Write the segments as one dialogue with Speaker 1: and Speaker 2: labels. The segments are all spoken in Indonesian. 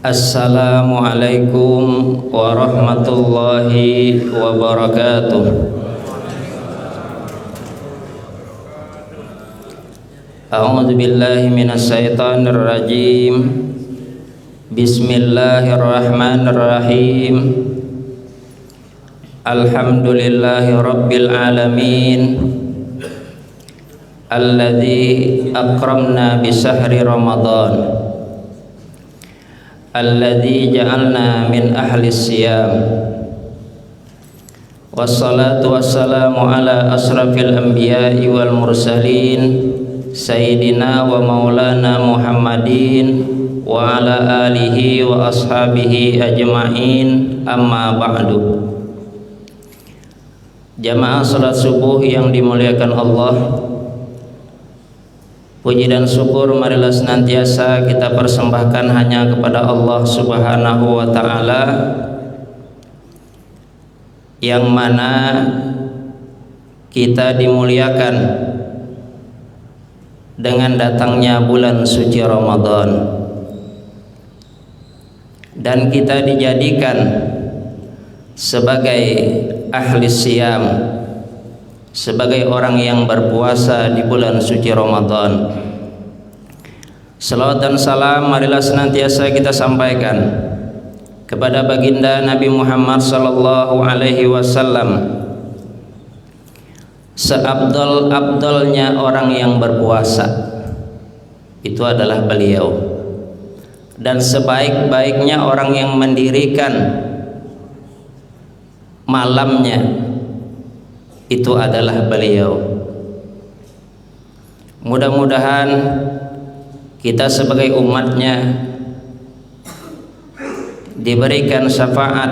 Speaker 1: Assalamualaikum warahmatullahi wabarakatuh. A'udzu billahi minasyaitonir rajim. Bismillahirrahmanirrahim. Alhamdulillahi rabbil alamin. Alladzi akramna bi syahri Ramadan. Alladzi ja'alna min ahli siyam. Wassalatu wassalamu ala asrafil anbiya'i wal mursalin Sayyidina wa maulana Muhammadin wa ala alihi wa ashabihi ajma'in, amma ba'du. Jamaah salat subuh yang dimuliakan Allah, puji dan syukur marilah senantiasa kita persembahkan hanya kepada Allah Subhanahu wa ta'ala, yang mana kita dimuliakan dengan datangnya bulan suci Ramadan, dan kita dijadikan sebagai ahli siyam, sebagai orang yang berpuasa di bulan suci Ramadan. Salawat dan salam marilah senantiasa kita sampaikan kepada baginda Nabi Muhammad sallallahu alaihi wasallam, seabdal-abdalnya orang yang berpuasa itu adalah beliau, dan sebaik-baiknya orang yang mendirikan malamnya itu adalah beliau. Mudah-mudahan kita sebagai umatnya diberikan syafaat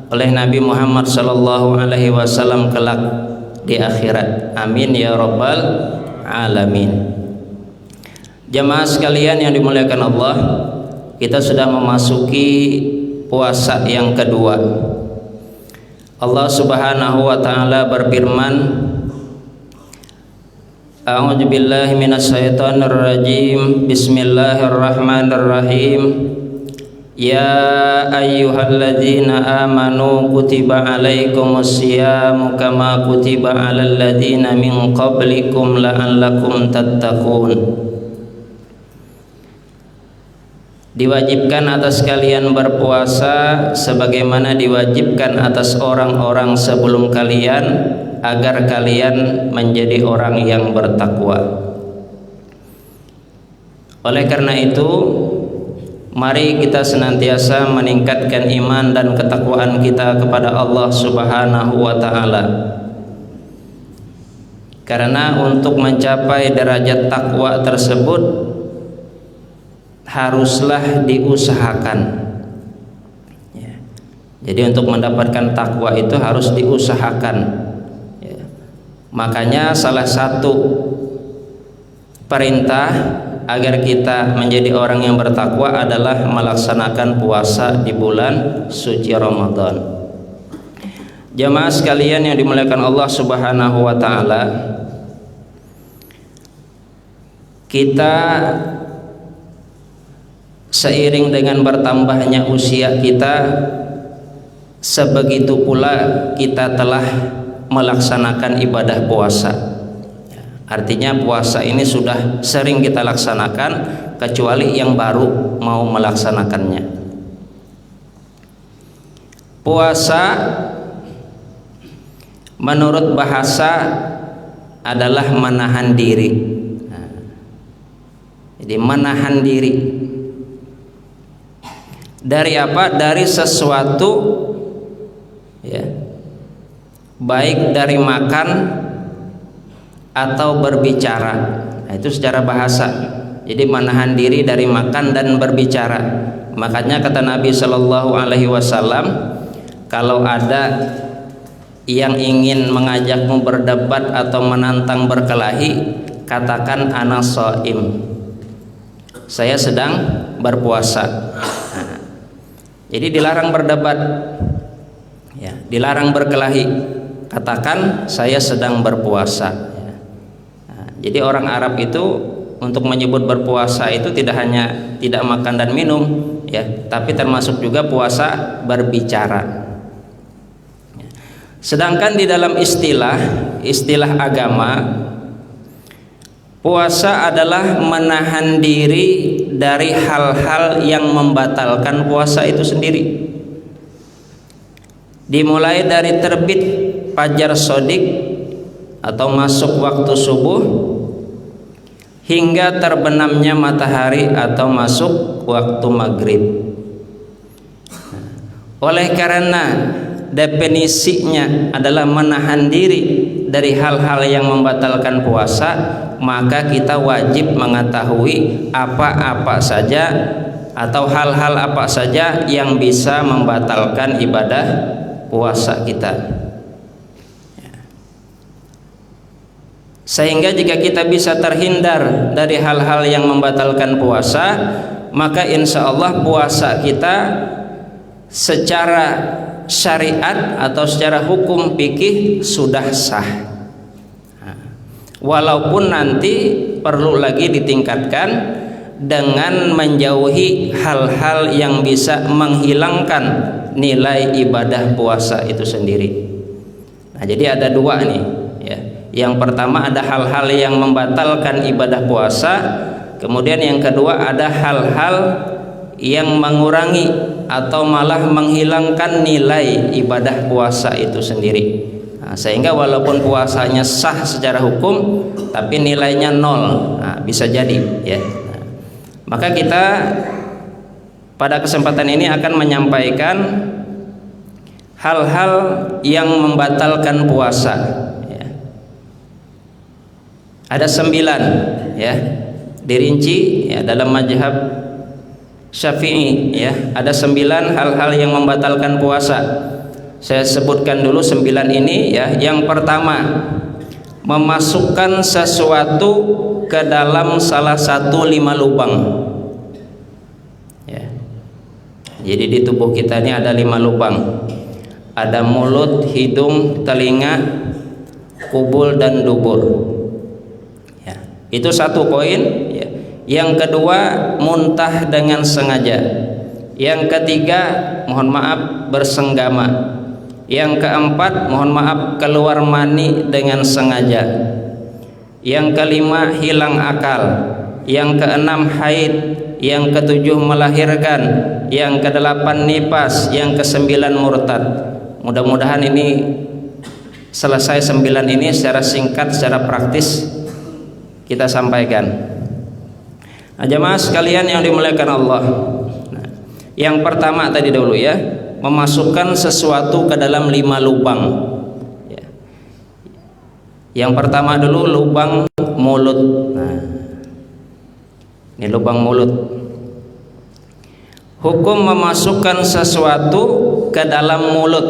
Speaker 1: oleh Nabi Muhammad sallallahu alaihi wasallam kelak di akhirat. Amin ya rabbal alamin. Jamaah sekalian yang dimuliakan Allah, kita sudah memasuki puasa yang kedua. Allah Subhanahu wa ta'ala berfirman, A'udzu billahi minasyaitonir rajim. Bismillahirrahmanirrahim. Ya ayyuhalladzina amanu kutiba alaikumus syiyamu kama kutiba alal ladzina min qablikum la'allakum tattaqun. Diwajibkan atas kalian berpuasa sebagaimana diwajibkan atas orang-orang sebelum kalian, agar kalian menjadi orang yang bertakwa. Oleh karena itu, mari kita senantiasa meningkatkan iman dan ketakwaan kita kepada Allah Subhanahu wa ta'ala, karena untuk mencapai derajat takwa tersebut haruslah diusahakan ya. Jadi untuk mendapatkan takwa itu harus diusahakan ya. Makanya salah satu perintah agar kita menjadi orang yang bertakwa adalah melaksanakan puasa di bulan suci Ramadan. Jamaah sekalian yang dimuliakan Allah Subhanahu wa ta'ala, kita seiring dengan bertambahnya usia kita, sebegitu pula kita telah melaksanakan ibadah puasa. Artinya puasa ini sudah sering kita laksanakan, kecuali yang baru mau melaksanakannya. Puasa menurut bahasa adalah menahan diri. Jadi menahan diri dari apa? Dari sesuatu ya, baik dari makan atau berbicara. Nah, itu secara bahasa. Jadi menahan diri dari makan dan berbicara. Makanya kata Nabi Shallallahu alaihi wasallam, kalau ada yang ingin mengajakmu berdebat atau menantang berkelahi, katakan ana shaim, saya sedang berpuasa. Jadi dilarang berdebat ya, dilarang berkelahi, katakan saya sedang berpuasa ya. Nah, jadi orang Arab itu untuk menyebut berpuasa itu tidak hanya tidak makan dan minum ya, tapi termasuk juga puasa berbicara. Sedangkan di dalam istilah agama, puasa adalah menahan diri dari hal-hal yang membatalkan puasa itu sendiri. Dimulai dari terbit fajar shodiq atau masuk waktu subuh hingga terbenamnya matahari atau masuk waktu maghrib. Oleh karena definisinya adalah menahan diri dari hal-hal yang membatalkan puasa, maka kita wajib mengetahui apa-apa saja atau hal-hal apa saja yang bisa membatalkan ibadah puasa kita. Sehingga jika kita bisa terhindar dari hal-hal yang membatalkan puasa, maka insya Allah puasa kita secara syariat atau secara hukum fikih sudah sah. Walaupun nanti perlu lagi ditingkatkan dengan menjauhi hal-hal yang bisa menghilangkan nilai ibadah puasa itu sendiri. Nah, jadi ada dua nih, ya. Yang pertama ada hal-hal yang membatalkan ibadah puasa, kemudian yang kedua ada hal-hal yang mengurangi atau malah menghilangkan nilai ibadah puasa itu sendiri. Nah, sehingga walaupun puasanya sah secara hukum, tapi nilainya nol, bisa jadi, ya. Nah, maka kita pada kesempatan ini akan menyampaikan hal-hal yang membatalkan puasa. Ya. Ada 9, ya, dirinci ya dalam mazhab Syafi'i, ya, ada 9 hal-hal yang membatalkan puasa. Saya sebutkan dulu 9 ini, ya. Yang pertama, memasukkan sesuatu ke dalam salah satu 5 lubang, ya. Jadi di tubuh kita ini ada 5 lubang. Ada mulut, hidung, telinga, kubul dan dubur. Ya. Itu satu poin, ya. Yang kedua, muntah dengan sengaja. Yang ketiga, mohon maaf, bersenggama. Yang keempat, mohon maaf, keluar mani dengan sengaja. Yang kelima, hilang akal. Yang keenam, haid. Yang ketujuh, melahirkan. Yang kedelapan, nifas. Yang kesembilan, murtad. Mudah-mudahan ini selesai 9 ini secara singkat, secara praktis kita sampaikan. Nah, jemaah sekalian yang dimuliakan Allah. Nah, yang pertama tadi dahulu, ya, memasukkan sesuatu ke dalam 5 lubang. Ya. Yang pertama dulu lubang mulut. Nah, ini lubang mulut. Hukum memasukkan sesuatu ke dalam mulut.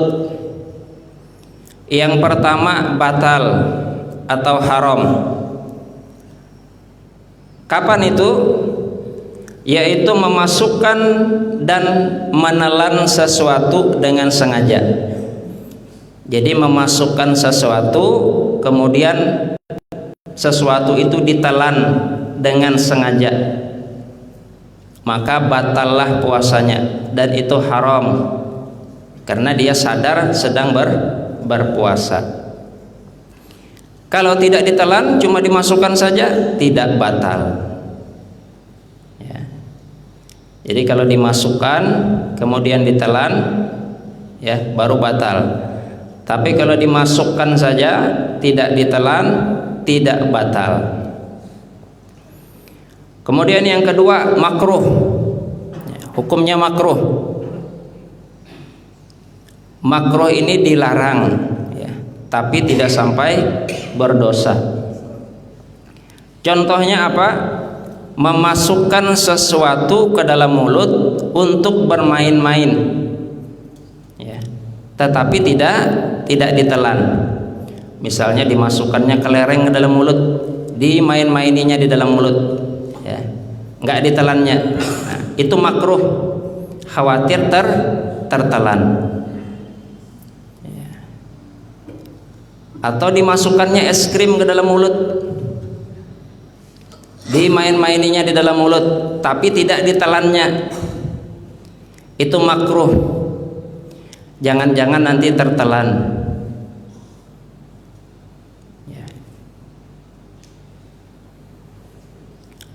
Speaker 1: Yang pertama batal atau haram. Kapan itu? Yaitu memasukkan dan menelan sesuatu dengan sengaja. Jadi memasukkan sesuatu, kemudian sesuatu itu ditelan dengan sengaja, maka batallah puasanya, dan itu haram karena dia sadar sedang berpuasa. Kalau tidak ditelan, cuma dimasukkan saja, tidak batal. Ya. Jadi kalau dimasukkan kemudian ditelan, ya, baru batal. Tapi kalau dimasukkan saja tidak ditelan, tidak batal. Kemudian yang kedua, makruh. Ya, hukumnya makruh. Makruh ini dilarang, ya, tapi tidak sampai berdosa. Contohnya apa? Memasukkan sesuatu ke dalam mulut untuk bermain-main, ya, tetapi tidak ditelan. Misalnya dimasukkannya kelereng ke dalam mulut, dimain-maininya di dalam mulut, ya, nggak ditelannya. Nah, itu makruh, khawatir tertelan. Atau dimasukkannya es krim ke dalam mulut, dimain-maininya di dalam mulut, tapi tidak ditelannya. itu makruh. Jangan-jangan nanti tertelan. Ya.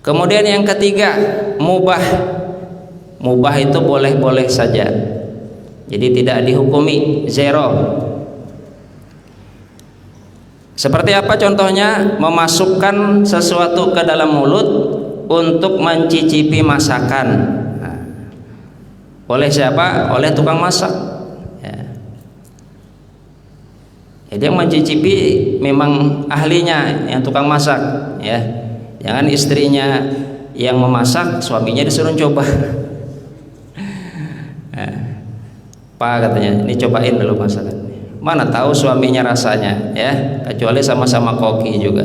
Speaker 1: Kemudian yang ketiga, mubah. Mubah itu boleh-boleh saja. Jadi tidak dihukumi, zero. Seperti apa contohnya? Memasukkan sesuatu ke dalam mulut untuk mencicipi masakan. Nah, oleh siapa? Oleh tukang masak. Ya. Jadi yang mencicipi memang ahlinya, yang tukang masak. Ya, jangan istrinya yang memasak, suaminya disuruh coba. Pak katanya, ini cobain dulu masakan. Mana tahu suaminya rasanya, ya, kecuali sama-sama koki juga.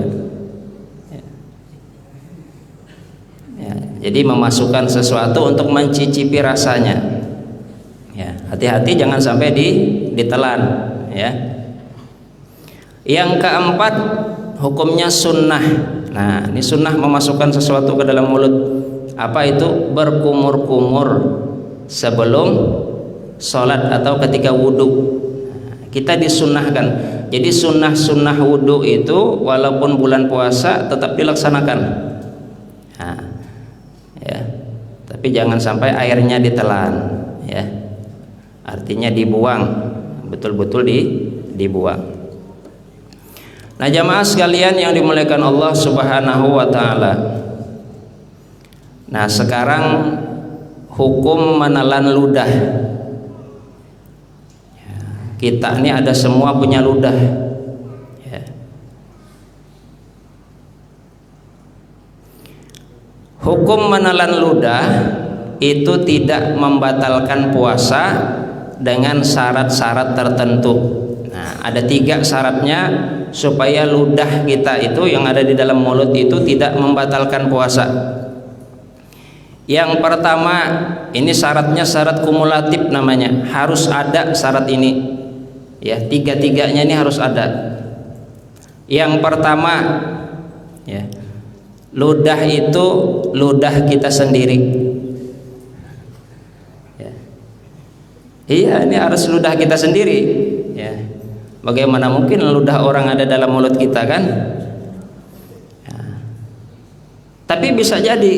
Speaker 1: Ya, jadi memasukkan sesuatu untuk mencicipi rasanya. Ya, hati-hati jangan sampai ditelan. Ya. Yang keempat, hukumnya sunnah. Nah, ini sunnah memasukkan sesuatu ke dalam mulut. Apa itu? Berkumur-kumur sebelum sholat atau ketika wudhu. Kita disunnahkan. Jadi sunnah wudhu itu walaupun bulan puasa tetap dilaksanakan. Nah, ya. Tapi jangan sampai airnya ditelan, ya. Artinya dibuang, betul-betul dibuang. Nah, jamaah sekalian yang dimuliakan Allah Subhanahu wa taala. Nah, sekarang hukum menelan ludah. Kita ini ada semua punya ludah, ya. Hukum menelan ludah itu tidak membatalkan puasa dengan syarat-syarat tertentu. Nah, ada 3 syaratnya supaya ludah kita itu yang ada di dalam mulut itu tidak membatalkan puasa. Yang pertama, ini syaratnya syarat kumulatif namanya, harus ada syarat ini. Ya, 3-tiganya ini harus ada. Yang pertama, ya, ludah itu ludah kita sendiri. Ya. Iya, ini harus ludah kita sendiri. Ya. Bagaimana mungkin ludah orang ada dalam mulut kita, kan? Ya. Tapi bisa jadi,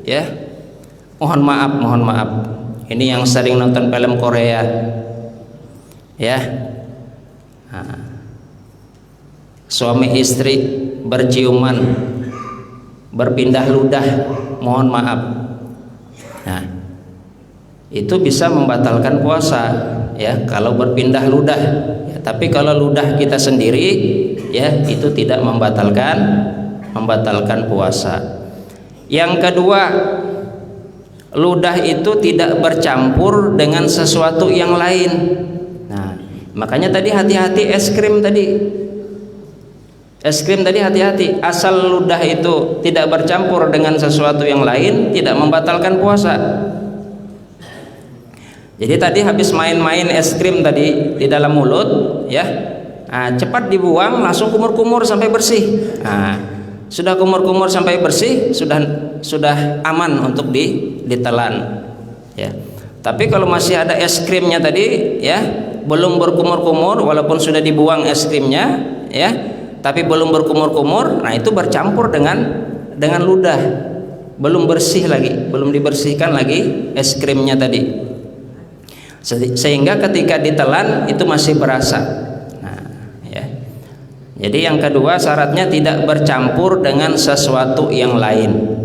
Speaker 1: ya. Mohon maaf. Ini yang sering nonton film Korea. Ya, nah, suami istri berciuman, berpindah ludah, mohon maaf. Nah, itu bisa membatalkan puasa, ya, kalau berpindah ludah. Ya, tapi kalau ludah kita sendiri, ya, itu tidak membatalkan puasa. Yang kedua, ludah itu tidak bercampur dengan sesuatu yang lain. Nah, makanya tadi hati-hati es krim tadi. Es krim tadi hati-hati. Asal ludah itu tidak bercampur dengan sesuatu yang lain, tidak membatalkan puasa. Jadi tadi habis main-main es krim tadi di dalam mulut, ya. Nah, cepat dibuang, langsung kumur-kumur sampai bersih. Nah, sudah kumur-kumur sampai bersih, sudah aman untuk ditelan. Ya. Tapi kalau masih ada es krimnya tadi, ya, belum berkumur-kumur, walaupun sudah dibuang es krimnya, ya, tapi belum berkumur-kumur, nah itu bercampur dengan ludah, belum bersih lagi, belum dibersihkan lagi es krimnya tadi, sehingga ketika ditelan itu masih berasa. Nah, ya. Jadi yang kedua syaratnya tidak bercampur dengan sesuatu yang lain.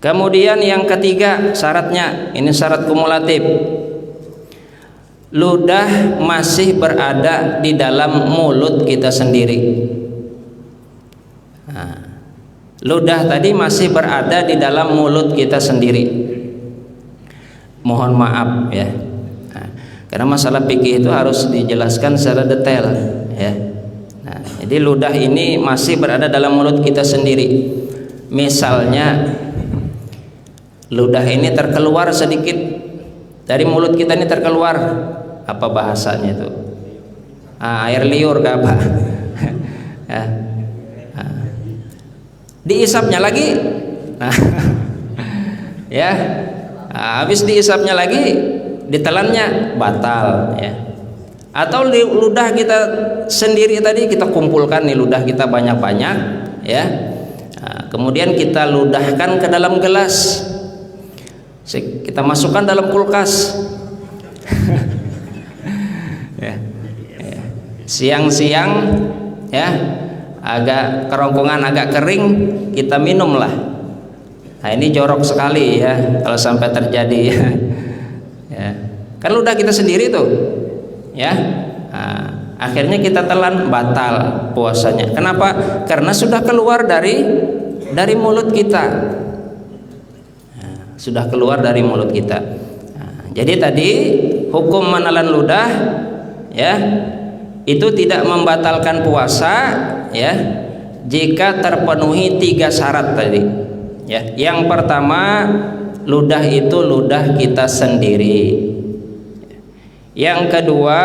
Speaker 1: Kemudian yang ketiga syaratnya, ini syarat kumulatif, ludah masih berada di dalam mulut kita sendiri. Nah, ludah tadi masih berada di dalam mulut kita sendiri. Mohon maaf, ya. Nah, karena masalah fikih itu harus dijelaskan secara detail, ya. Nah, jadi ludah ini masih berada dalam mulut kita sendiri. Misalnya ludah ini terkeluar sedikit dari mulut kita, ini terkeluar, apa bahasanya itu? Air liur ke apa? Ya. Diisapnya lagi, nah, ya, habis diisapnya lagi ditelannya batal ya. Atau ludah kita sendiri tadi kita kumpulkan nih ludah kita banyak-banyak ya. Kemudian kita ludahkan ke dalam gelas, kita masukkan dalam kulkas. Ya. Siang-siang ya agak kerongkongan agak kering kita minumlah. Nah ini jorok sekali ya kalau sampai terjadi ya. Ya. Kan ludah kita sendiri tuh ya. Nah, akhirnya kita telan batal puasanya. Kenapa? Karena sudah keluar dari mulut kita. Nah, sudah keluar dari mulut kita. Nah, jadi tadi hukum menelan ludah ya itu tidak membatalkan puasa ya jika terpenuhi 3 syarat tadi ya. Yang pertama, ludah itu ludah kita sendiri. Yang kedua,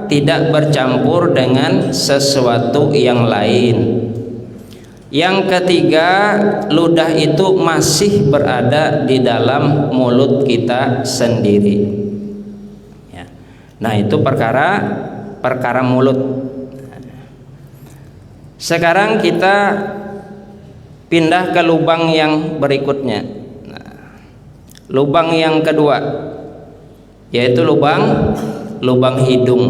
Speaker 1: tidak bercampur dengan sesuatu yang lain. Yang ketiga, ludah itu masih berada di dalam mulut kita sendiri ya. Nah itu perkara mulut. Sekarang kita pindah ke lubang yang berikutnya. Nah, lubang yang kedua yaitu lubang hidung.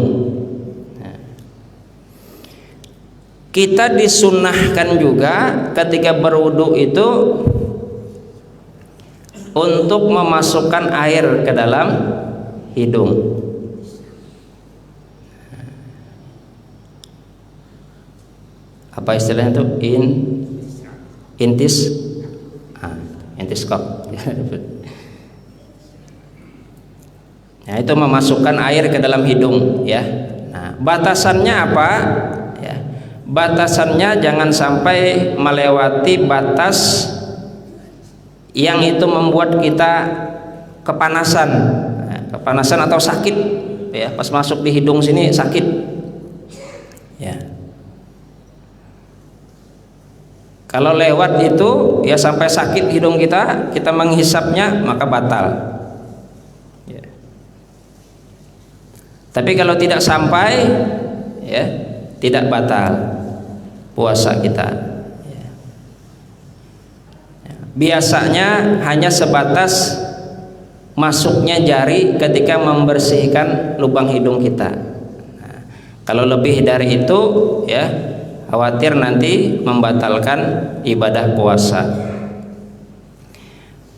Speaker 1: Nah, kita disunnahkan juga ketika berwudu itu untuk memasukkan air ke dalam hidung. Apa istilahnya itu? Intiskop. Nah, itu memasukkan air ke dalam hidung ya. Nah, batasannya apa? Ya. Batasannya jangan sampai melewati batas yang itu membuat kita kepanasan. Nah, kepanasan atau sakit ya, pas masuk di hidung sini sakit. Ya. Kalau lewat itu ya sampai sakit hidung kita menghisapnya maka batal. Ya. Tapi kalau tidak sampai ya tidak batal puasa kita. Ya. Ya. Biasanya hanya sebatas masuknya jari ketika membersihkan lubang hidung kita. Nah, kalau lebih dari itu ya khawatir nanti membatalkan ibadah puasa.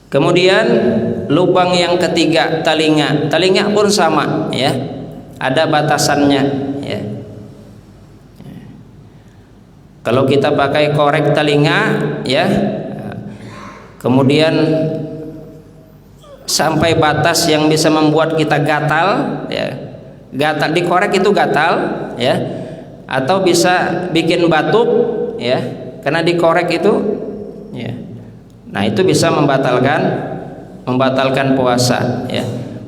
Speaker 1: Kemudian lubang yang ketiga telinga pun sama ya, ada batasannya ya. Kalau kita pakai korek telinga ya, kemudian sampai batas yang bisa membuat kita gatal ya, gatal dikorek itu gatal ya, atau bisa bikin batuk ya karena dikorek itu ya. Nah itu bisa membatalkan puasa ya.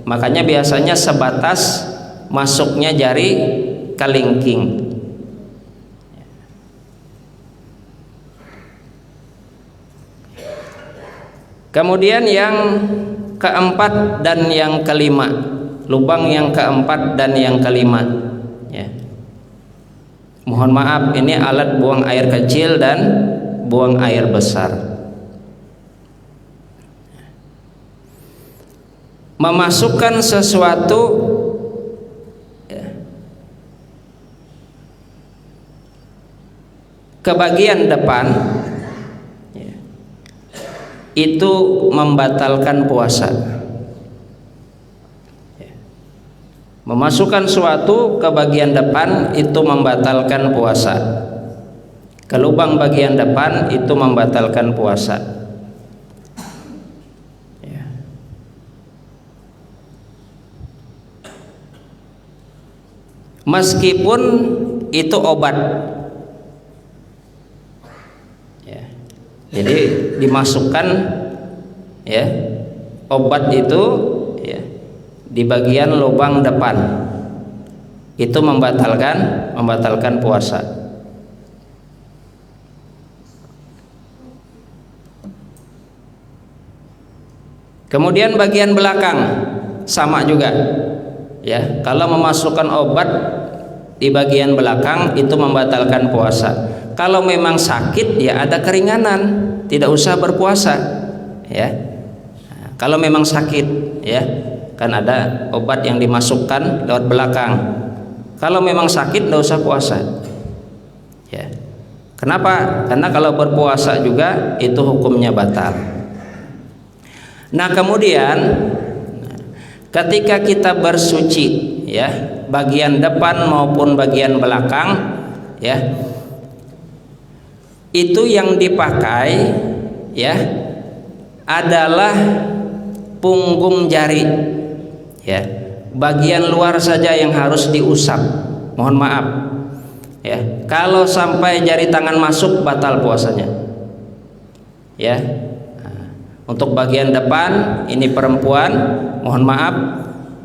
Speaker 1: Makanya biasanya sebatas masuknya jari kelingking. Kemudian yang keempat dan yang kelima, lubang yang keempat dan yang kelima ya. Mohon maaf, ini alat buang air kecil dan buang air besar. Memasukkan sesuatu ya, ke bagian depan ya, itu membatalkan puasa. Memasukkan suatu ke bagian depan itu membatalkan puasa. Ke lubang bagian depan itu membatalkan puasa. Ya. Meskipun itu obat. Ya. Jadi dimasukkan ya obat itu ya di bagian lubang depan itu membatalkan puasa. Kemudian bagian belakang sama juga, ya. Kalau memasukkan obat di bagian belakang itu membatalkan puasa. Kalau memang sakit ya ada keringanan, tidak usah berpuasa, ya. Nah, kalau memang sakit, ya, kan ada obat yang dimasukkan lewat belakang. Kalau memang sakit tidak usah puasa, ya. Kenapa? Karena kalau berpuasa juga itu hukumnya batal. Nah, kemudian ketika kita bersuci, ya, bagian depan maupun bagian belakang, ya, itu yang dipakai, ya, adalah punggung jari, ya. Bagian luar saja yang harus diusap. Mohon maaf, ya. Kalau sampai jari tangan masuk batal puasanya, ya. Untuk bagian depan ini perempuan, mohon maaf,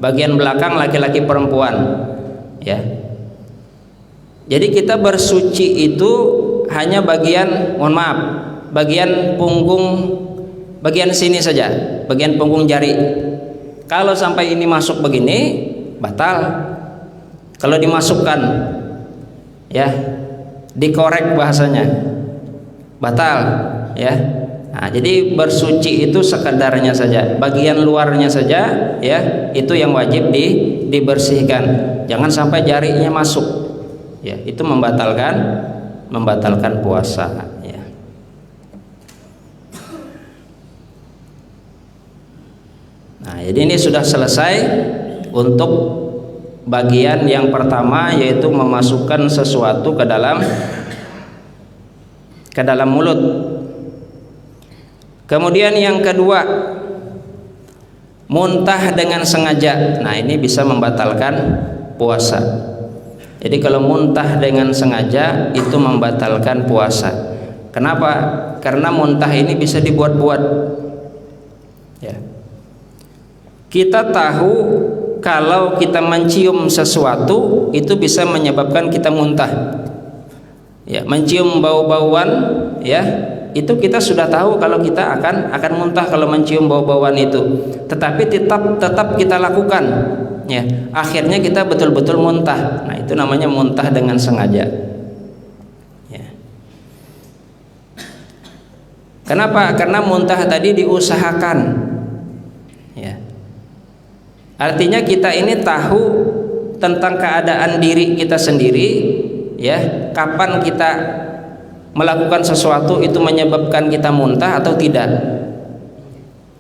Speaker 1: bagian belakang laki-laki perempuan, ya. Jadi kita bersuci itu hanya bagian, mohon maaf, bagian punggung, bagian sini saja, bagian punggung jari. Kalau sampai ini masuk begini batal. Kalau dimasukkan, ya, dikorek bahasanya, batal, ya. Nah, jadi bersuci itu sekadarnya saja, bagian luarnya saja, ya, itu yang wajib dibersihkan. Jangan sampai jarinya masuk, ya, itu membatalkan puasa, ya. Nah, jadi ini sudah selesai untuk bagian yang pertama, yaitu memasukkan sesuatu ke dalam mulut. Kemudian yang kedua, muntah dengan sengaja. Nah, ini bisa membatalkan puasa. Jadi kalau muntah dengan sengaja itu membatalkan puasa. Kenapa? Karena muntah ini bisa dibuat-buat, ya. Kita tahu kalau kita mencium sesuatu itu bisa menyebabkan kita muntah, ya. Mencium bau-bauan, ya, itu kita sudah tahu kalau kita akan muntah kalau mencium bau-bauan itu, tetapi tetap kita lakukan, ya. Akhirnya kita betul-betul muntah. Nah, itu namanya muntah dengan sengaja, ya. Kenapa? Karena muntah tadi diusahakan, ya. Artinya kita ini tahu tentang keadaan diri kita sendiri, ya, kapan kita melakukan sesuatu itu menyebabkan kita muntah atau tidak,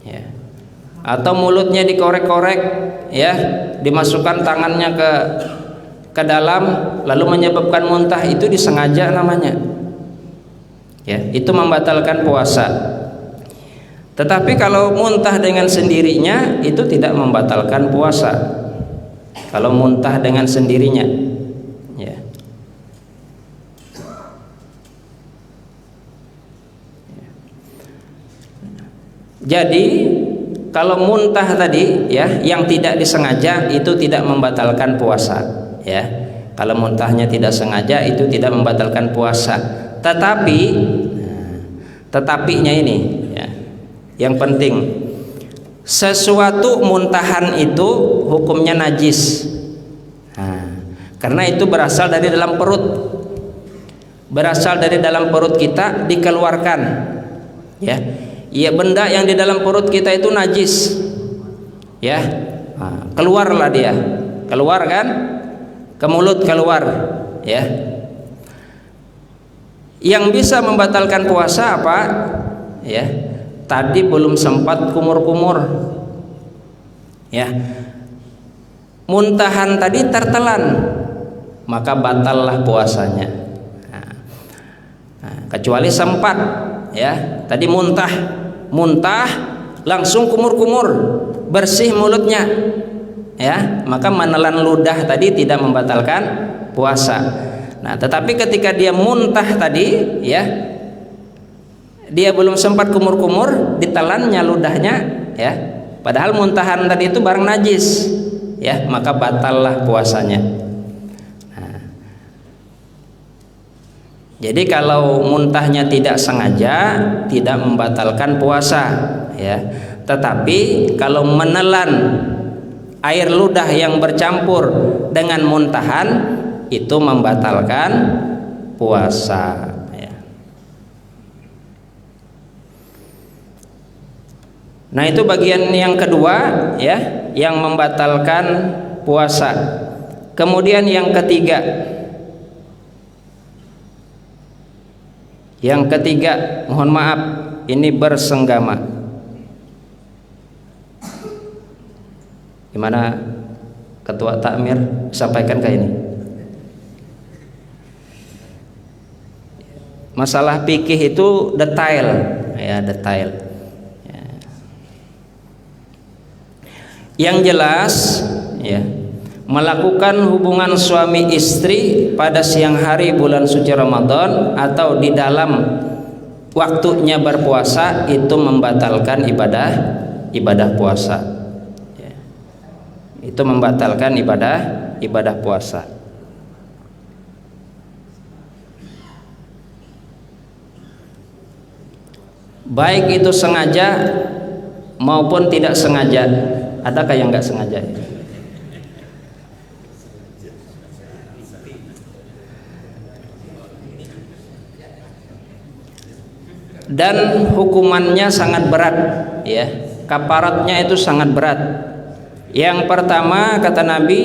Speaker 1: ya. Atau mulutnya dikorek-korek, ya, dimasukkan tangannya ke dalam lalu menyebabkan muntah, itu disengaja namanya, ya. Itu membatalkan puasa. Tetapi kalau muntah dengan sendirinya itu tidak membatalkan puasa. Kalau muntah dengan sendirinya, ya. Jadi kalau muntah tadi, ya, yang tidak disengaja itu tidak membatalkan puasa, ya. Kalau muntahnya tidak sengaja itu tidak membatalkan puasa. Tetapinya ini, ya, yang penting, sesuatu muntahan itu hukumnya najis. Nah, karena itu berasal dari dalam perut, kita dikeluarkan, ya. Ya, benda yang di dalam perut kita itu najis, ya. Nah, keluarlah dia, keluar kan, ke mulut keluar, ya. Yang bisa membatalkan puasa apa? Ya, tadi belum sempat kumur-kumur, ya. Muntahan tadi tertelan, maka batallah puasanya. Nah, kecuali sempat, ya, tadi muntah langsung kumur-kumur, bersih mulutnya, ya, maka menelan ludah tadi tidak membatalkan puasa. Nah, tetapi ketika dia muntah tadi, ya, dia belum sempat kumur-kumur, ditelannya ludahnya, ya, padahal muntahan tadi itu barang najis, ya, maka batallah puasanya. Jadi kalau muntahnya tidak sengaja tidak membatalkan puasa, ya. Tetapi kalau menelan air ludah yang bercampur dengan muntahan itu membatalkan puasa. Nah, itu bagian yang kedua ya, yang membatalkan puasa. Kemudian yang ketiga. Yang ketiga, mohon maaf, ini bersenggama. Gimana Ketua Takmir, sampaikan ke ini. Masalah fikih itu detail, ya, detail. Yang jelas ya, melakukan hubungan suami istri pada siang hari bulan suci Ramadan atau di dalam waktunya berpuasa itu membatalkan ibadah puasa ya. Itu membatalkan ibadah puasa. Baik itu sengaja maupun tidak sengaja. Adakah yang nggak sengaja? Dan hukumannya sangat berat ya, kafaratnya itu sangat berat. Yang pertama kata Nabi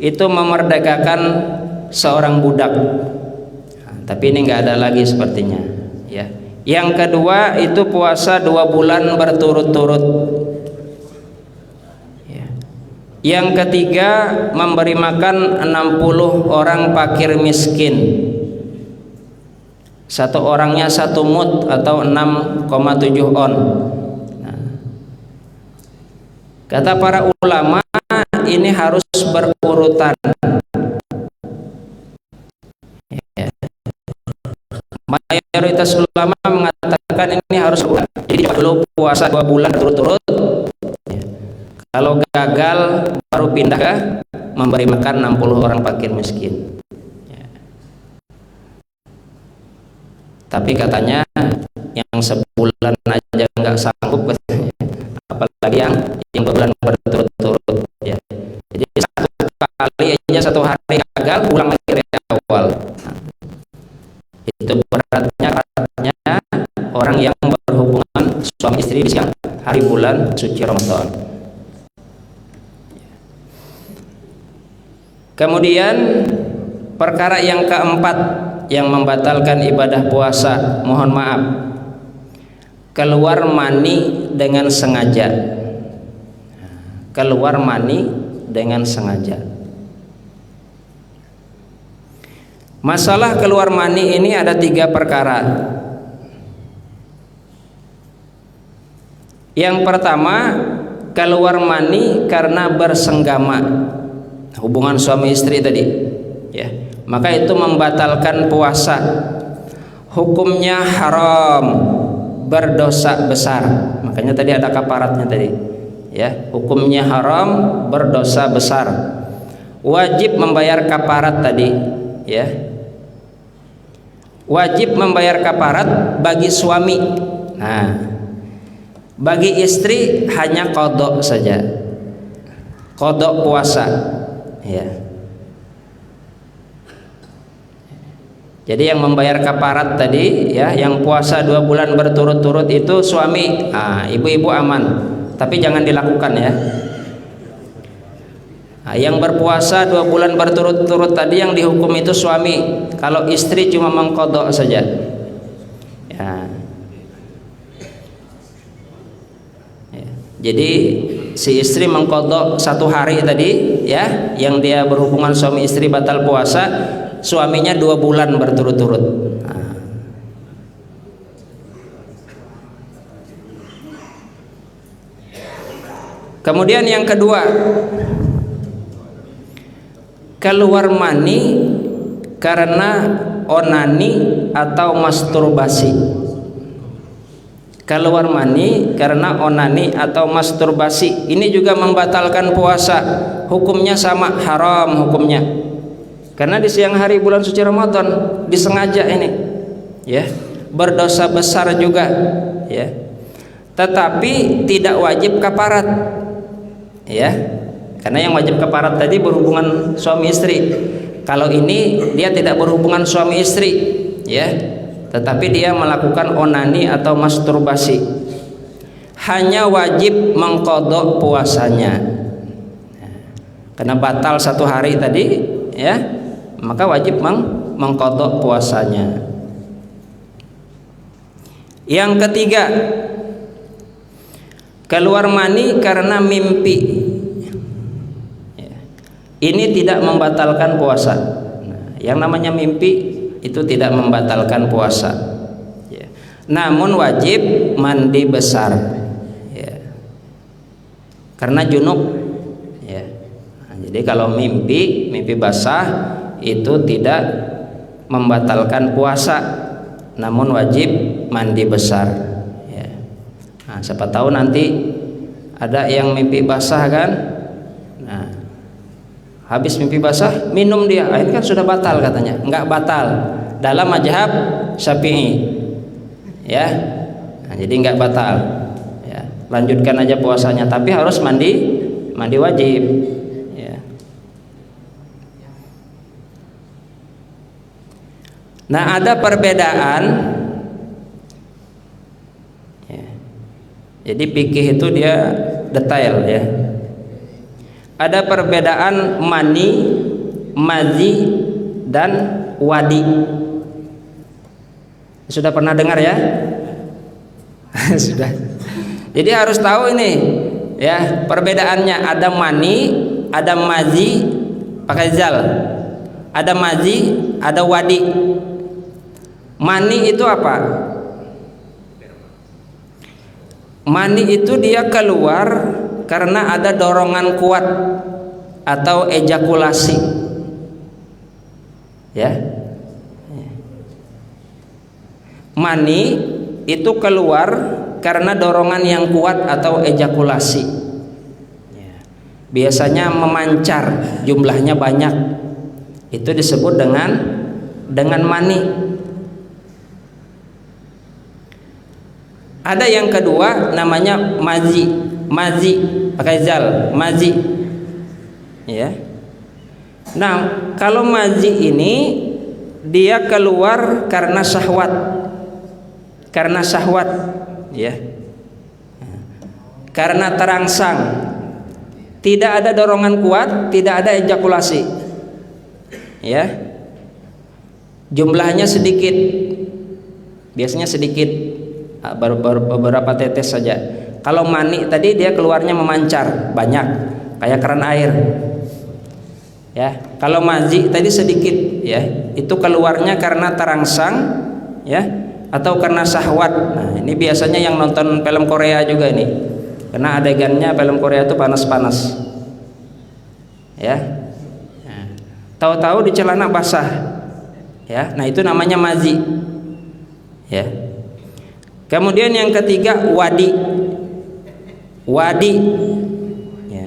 Speaker 1: itu memerdekakan seorang budak. Tapi ini nggak ada lagi sepertinya ya. Yang kedua itu puasa 2 bulan berturut-turut. Yang ketiga memberi makan 60 orang fakir miskin. Satu orangnya 1 mud atau 6,7 on. Nah, kata para ulama ini harus berurutan. Ya. Mayoritas ulama mengatakan ini harus berurutan. Jadi dulu puasa 2 bulan berturut-turut. Kalau gagal baru pindah ke memberi makan 60 orang fakir miskin ya. Tapi katanya yang sebulan aja nggak sanggup katanya, apalagi yang bulan berturut-turut ya. Jadi satu hari gagal pulang lagi dari awal. Itu beratnya orang yang berhubungan suami istri di siang hari bulan suci Ramadan. Kemudian perkara yang keempat yang membatalkan ibadah puasa, mohon maaf, keluar mani dengan sengaja. Keluar mani dengan sengaja. Masalah keluar mani ini ada 3 perkara. Yang pertama, keluar mani karena bersenggama, hubungan suami istri tadi ya, maka itu membatalkan puasa, hukumnya haram, berdosa besar. Makanya tadi ada kafaratnya tadi ya, hukumnya haram, berdosa besar, wajib membayar kafarat tadi ya, wajib membayar kafarat bagi suami. Nah, bagi istri hanya qadha saja, qadha puasa ya. Jadi yang membayar kafarat tadi ya, yang puasa 2 bulan berturut-turut itu suami. Ibu-ibu aman, tapi jangan dilakukan ya. Yang berpuasa 2 bulan berturut-turut tadi yang dihukum itu suami. Kalau istri cuma mengqadha saja ya. Jadi si istri mengqadha 1 hari tadi ya, yang dia berhubungan suami istri batal puasa, suaminya 2 bulan berturut-turut. Kemudian yang kedua, keluar mani karena onani atau masturbasi. Keluar mani karena onani atau masturbasi, ini juga membatalkan puasa, hukumnya sama, haram hukumnya. Karena di siang hari bulan suci Ramadan disengaja ini ya, berdosa besar juga ya. tetapi tidak wajib kafarat, ya, karena yang wajib kafarat tadi berhubungan suami istri. Kalau ini dia tidak berhubungan suami istri, ya, tetapi dia melakukan onani atau masturbasi, hanya wajib mengqadha puasanya. Karena batal 1 hari tadi, ya, maka wajib mengqadha puasanya. Yang ketiga, keluar mani karena mimpi. Ini tidak membatalkan puasa. Nah, yang namanya mimpi itu tidak membatalkan puasa. Ya. Namun wajib mandi besar. Ya. Karena junub. Ya. Nah, jadi kalau mimpi basah itu tidak membatalkan puasa, namun wajib mandi besar. Ya. Nah, siapa tahu nanti ada yang mimpi basah kan. Nah, habis mimpi basah minum dia, ini kan sudah batal katanya. Enggak batal dalam mazhab Syafi'i, ya. Nah, jadi enggak batal, ya. Lanjutkan aja puasanya, tapi harus mandi wajib, ya. Nah, ada perbedaan, ya. Jadi fikih itu dia detail, ya. Ada perbedaan mani, mazi, dan wadi. Sudah pernah dengar, ya? Sudah. Jadi harus tahu ini, ya, perbedaannya. Ada mani, ada mazi, pakai zal. Ada mazi, ada wadi. Mani itu apa? Mani itu dia keluar karena ada dorongan kuat atau ejakulasi, ya. Mani itu keluar karena dorongan yang kuat atau ejakulasi, ya. Biasanya memancar, jumlahnya banyak, itu disebut dengan mani. Ada yang kedua namanya mazi pakai zal, mazi, ya. Nah, kalau mazi ini dia keluar karena syahwat, ya, karena terangsang, tidak ada dorongan kuat, tidak ada ejakulasi, ya. Jumlahnya sedikit, biasanya sedikit, beberapa tetes saja. Kalau mani tadi dia keluarnya memancar banyak, kayak keran air, ya. Kalau mazi tadi sedikit, ya, itu keluarnya karena terangsang, ya, atau karena syahwat. Nah, ini biasanya yang nonton film Korea juga ini, karena adegannya film Korea itu panas-panas, ya. Nah, tahu-tahu di celana basah, ya. Nah, itu namanya mazi, ya. Kemudian yang ketiga wadi. Ya.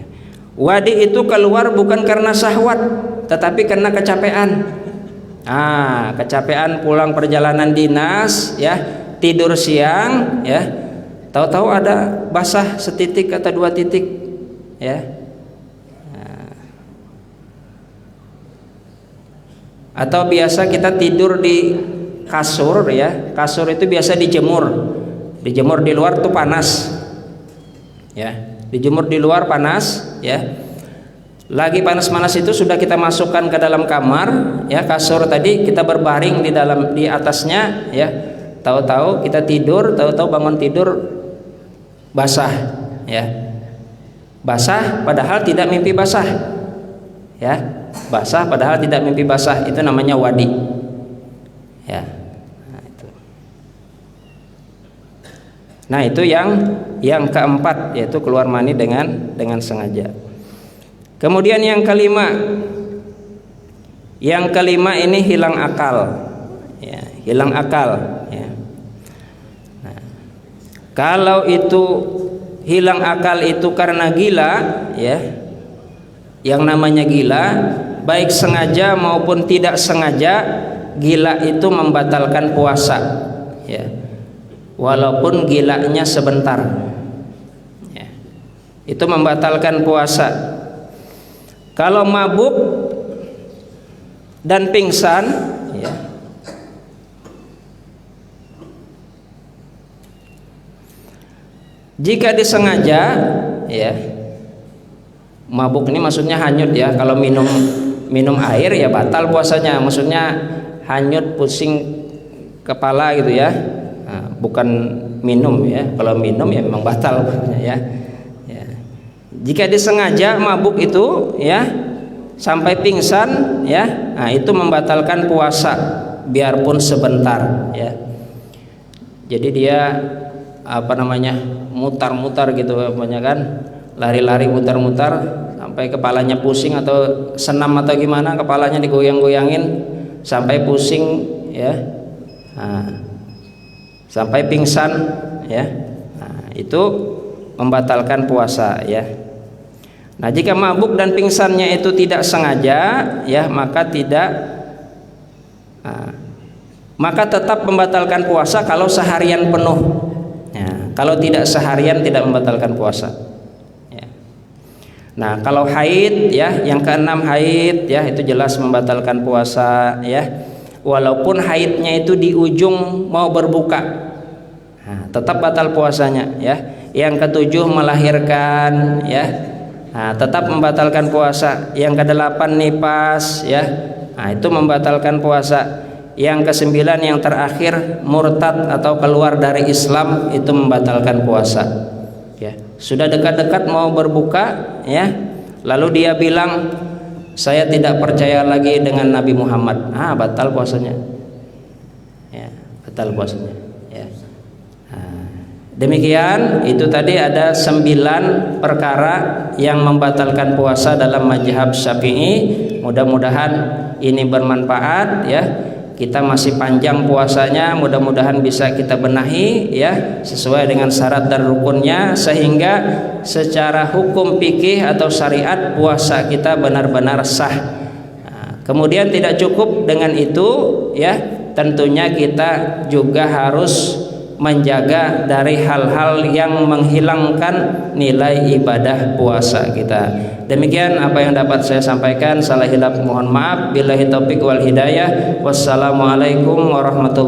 Speaker 1: Wadi itu keluar bukan karena syahwat, tetapi karena kecapean. Kecapean pulang perjalanan dinas, ya, tidur siang, ya. Tahu-tahu ada basah setitik atau 2 titik, ya. Atau biasa kita tidur di kasur, ya. Kasur itu biasa dijemur di luar tuh panas, ya, dijemur di luar panas, ya. Lagi panas-panas itu sudah kita masukkan ke dalam kamar, ya, kasur tadi kita berbaring di atasnya, ya. Tahu-tahu kita tidur, tahu-tahu bangun tidur basah, ya. Basah padahal tidak mimpi basah, ya. Basah padahal tidak mimpi basah, itu namanya wadi, ya. Nah, itu yang keempat, yaitu keluar mani dengan sengaja. Kemudian yang kelima ini hilang akal, ya, hilang akal, ya. Nah, kalau itu hilang akal itu karena gila, ya, yang namanya gila, baik sengaja maupun tidak sengaja, gila itu membatalkan puasa, ya. walaupun gilanya sebentar. Ya. Itu membatalkan puasa. Kalau mabuk dan pingsan, ya, jika disengaja, ya, mabuk ini maksudnya hanyut ya. Kalau minum air ya batal puasanya. Maksudnya hanyut, pusing kepala gitu ya. Nah, bukan minum ya. Kalau minum ya memang batal ya. Ya. Jika disengaja mabuk itu ya sampai pingsan ya, nah itu membatalkan puasa biarpun sebentar ya. Jadi dia mutar-mutar gitu banyak kan, lari-lari mutar-mutar sampai kepalanya pusing atau senam atau gimana, kepalanya digoyang-goyangin sampai pusing ya, sampai pingsan ya. Nah, itu membatalkan puasa ya. Nah, jika mabuk dan pingsannya itu tidak sengaja ya, maka tetap membatalkan puasa kalau seharian penuh ya. Kalau tidak seharian tidak membatalkan puasa ya. Nah, kalau haid ya, yang keenam haid ya, itu jelas membatalkan puasa ya, walaupun haidnya itu di ujung mau berbuka, nah, tetap batal puasanya ya. Yang ketujuh melahirkan ya, nah, tetap membatalkan puasa. Yang kedelapan nifas ya, nah, itu membatalkan puasa. Yang kesembilan yang terakhir murtad atau keluar dari Islam, itu membatalkan puasa ya. Sudah dekat-dekat mau berbuka ya, lalu dia bilang saya tidak percaya lagi dengan Nabi Muhammad, batal puasanya ya, batal puasanya ya. Demikian, itu tadi ada 9 perkara yang membatalkan puasa dalam mazhab Syafi'i. Mudah-mudahan ini bermanfaat ya. Kita masih panjang puasanya, mudah-mudahan bisa kita benahi ya, sesuai dengan syarat dan rukunnya, sehingga secara hukum fikih atau syariat puasa kita benar-benar sah. Kemudian tidak cukup dengan itu ya, tentunya kita juga harus menjaga dari hal-hal yang menghilangkan nilai ibadah puasa kita. Demikian apa yang dapat saya sampaikan. Salah hilaf mohon maaf. Billahi taufiq wal hidayah. Wassalamualaikum warahmatullahi wabarakatuh.